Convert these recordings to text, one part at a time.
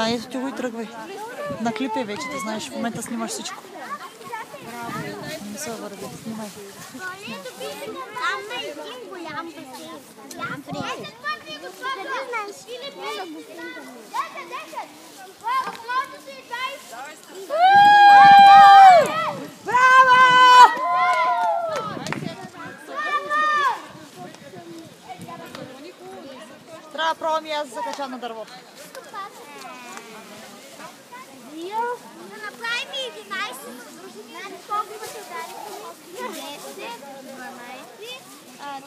Ето ти го и тръгвай. На клип е вече, да знаеш, в момента снимаш всичко. Не се върви, снимай. Там е един голям басейн. Браво! Трябва да пробвам и аз да закача на дървото. Да направим 11. Знаете колко имате удари? 10,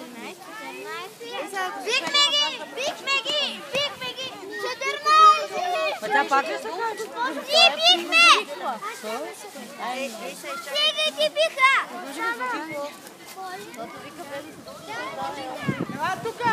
12, 13, 14. Бихме ги! 14! Тя пак ли се кача? Ти бихме! Ти ги биха! Ела тука!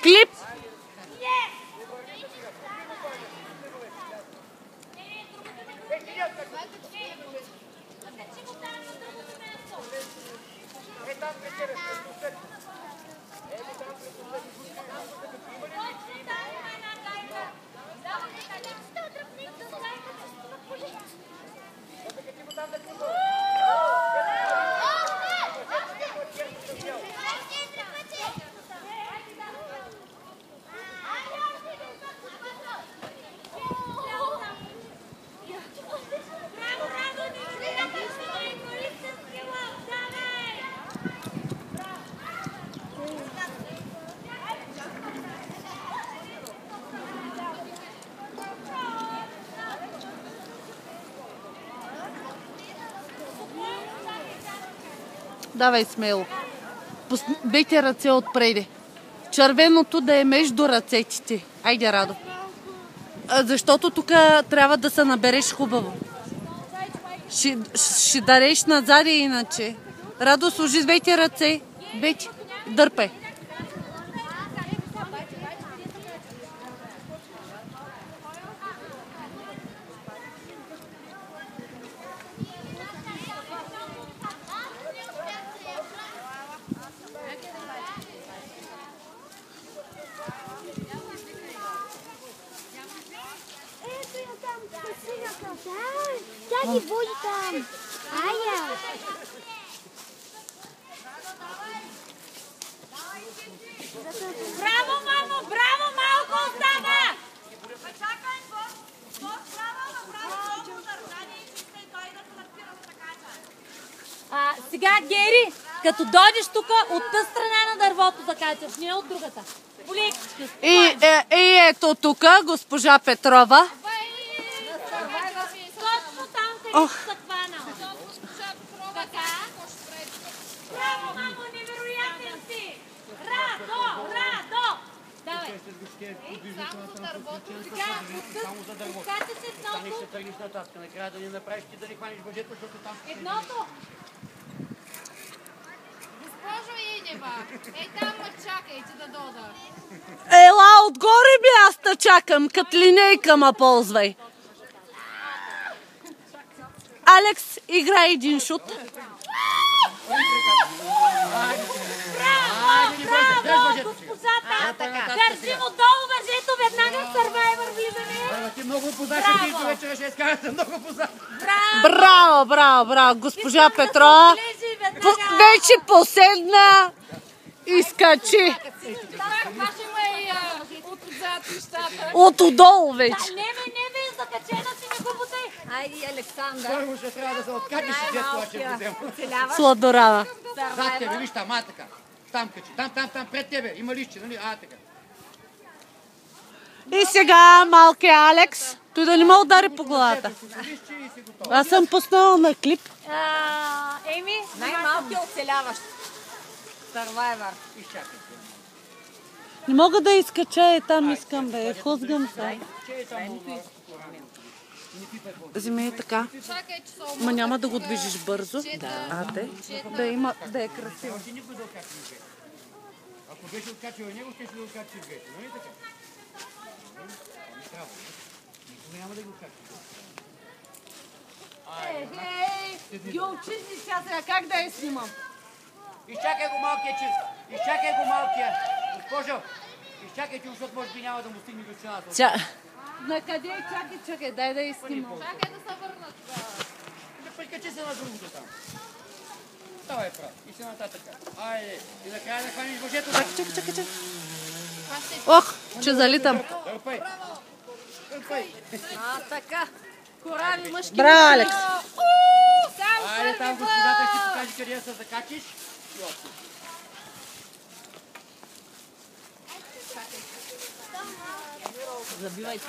Клип! Давай смело. Бейте ръце отпреди. Червеното да е между ръцете ти. Айде, Радо. Защото тук трябва да се набереш хубаво. Ще дареш назад иначе. Радо, служи с бейте ръце. Бейте. Дърпай. Тя ни води там. Ая! Браво, мамо! Браво, малко остана! Чакай, сега, Гери, като дойдеш тук, от тази страна на дървото закачаш, не от другата. И ето тук госпожа Петрова. Точно там, където са хванал. Така. Браво, мамо, невероятен си! Радо! Давай. Само за дървото. Сега, откача се едното. Ще тръгнеш нататък. Накрая да ни направиш ти да не хванеш бъжето, защото там... Едното. Госпожо Идева, там ме чакайте да дода. Ела, отгоре би аз да чакам, като линейка ма ползвай. Алекс, играй един шут. Браво, госпожата! Държим отдолу въжето, веднага в Survivor влизане. Ти много познаш, ти вечера ще изкарате много познаш. Браво, госпожа Петрова. Вече поседна и скачи. От отдолу вече. Не, закачена си не го бутай. Айде, Александър. Първо ще трябва да се откачиш и след това ще го взема. Сладорава. Зад тебе, виж там, така. Там качи. Там, пред тебе. Има лище, нали? Така. И сега малкия Алекс, той да не ме удари по главата. Аз съм пуснала на клип. Еми, най-малкият оцеляващ. Сървайвър. Изчакай. Не мога да изкача, там искам бе, хлъзгам се. Вземи така. Чакай, че са Ма няма да го движиш бързо. Да е красиво. Ако беше откачил него, ще да откачи в гето. Нали така? Не трябва. Никога няма да го откачи. Геочизни сега, как да я снимам? Изчакай го малкия чист. Изчакай го малкия. Госпожо, изчакайте, защото може би няма да му стигне до стената. На къде? Чакай, дай да я снимам. Чакай да се върнат. Да прикачи се на другото там. Давай прав. И се нататък. Айде. И накрая да хваниш въжето. Чакай. Ох, че залитам. Дърпай. Така. Корави мъжки. Браво, Алекс. Айде там господата ще покаже къде да се закачиш. Забивайте.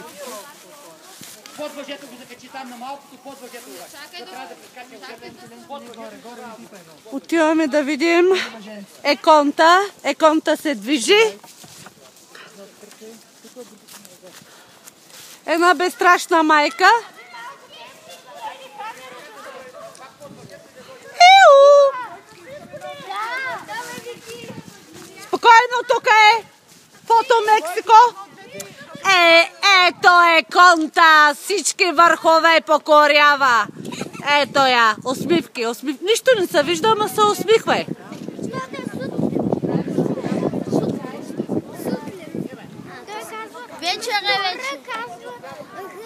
Под въжето го закачи там на малкото, под въжето го. Чакай Трябва да прескача под въжето. Отиваме да видим Еконта. Еконта се движи. Една безстрашна майка. Спокойно, тук е Фото Мексико. Ето е Конта, всички върхове покорява. Ето я, усмивки. Нищо не се вижда, ама се усмихва. Вечер е вечер.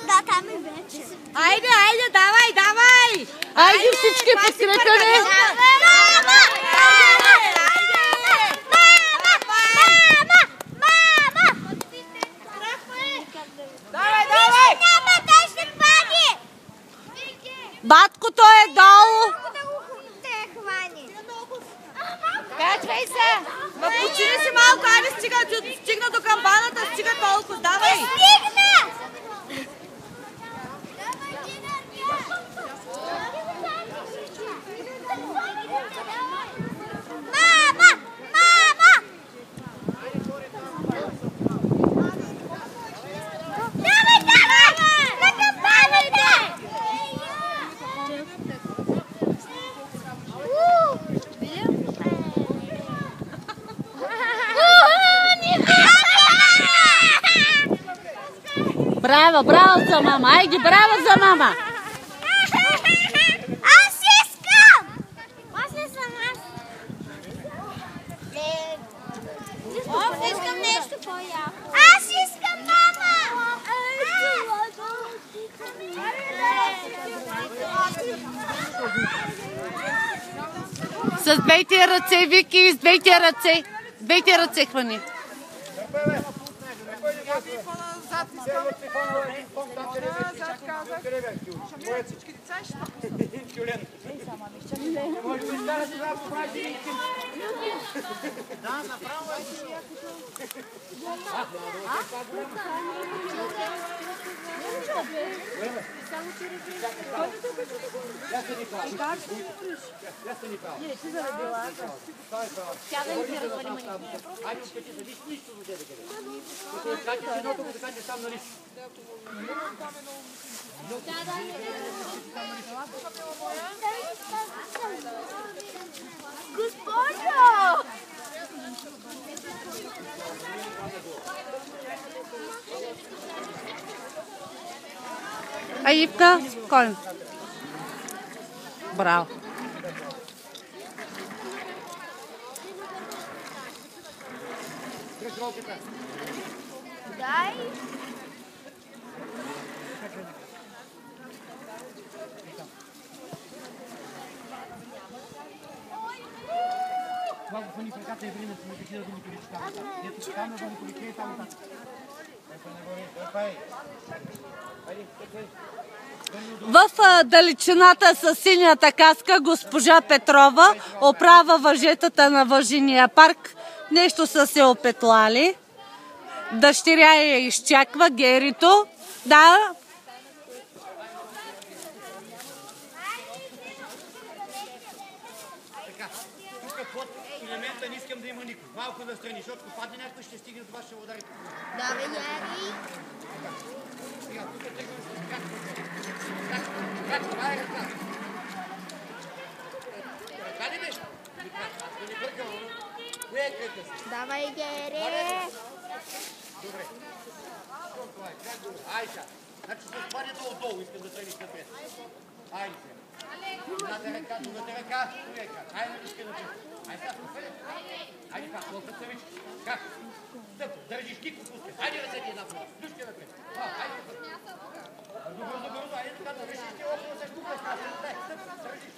Да, там е вечер. Айде, давай! Айде всички подкрепяме. Баткото е долу. Качвай се! Почини си малко, айде стигна до камбаната, стига толкова, давай! Браво за мама. Айде, браво за мама. Аз искам! Аз не съм аз. Аз искам нещо по-яко. Аз искам мама! С двете ръце, Вики, с двете ръце. Двете ръце хвани. Госпожо! А Ивка, спокойно. Браво. Дай. Това го фани в ръката и време, да му количката. Ето там да му количката и там нататък. В далечината с синята каска госпожа Петрова оправя въжетата на въжения парк. Нещо са се опетлали. Дъщеря я изчаква, Герито. Да. Тук под елемента не искам да има никой. Малко настрани, защото падне някой, ще стигне това, ще удари. Давай, Яри. Сега, тук тръгваме с как? Това е ръка. Ръка ли беше? Аз да не бъркам, кое е кръка си? Давай, Гери. Добре. Това е, как го? Айде сега. Значи с падето отдолу искам да тръгнеш напред. Айде сега. Другата ръка. Айде да иска напред. Айде сега, спокойно. Айде пак, лопът се вече. Как? Стъп, държиш кико, пускай. Айде ръцете напред. Душки напред. Айде напред. Добро. Айде така, да решиш ти около се тук. Дай, стъп, държиш.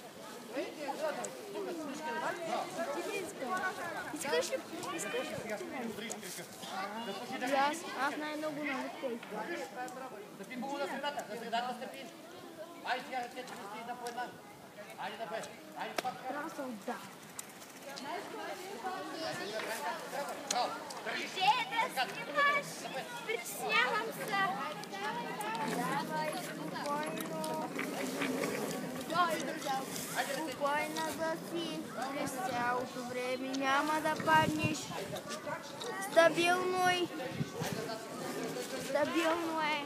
Тук, душки напред. Искаш ли? Аз най-много на Стъпи хубаво на средата стъпи. Айде сега ръцете пусти една по една. Айде напред. Айде пак. да. Браво. Държиш. Да снимаш. Притеснявам се. Спокойна да си. През цялото време няма да паднеш. Стабилно е. Стабилно е.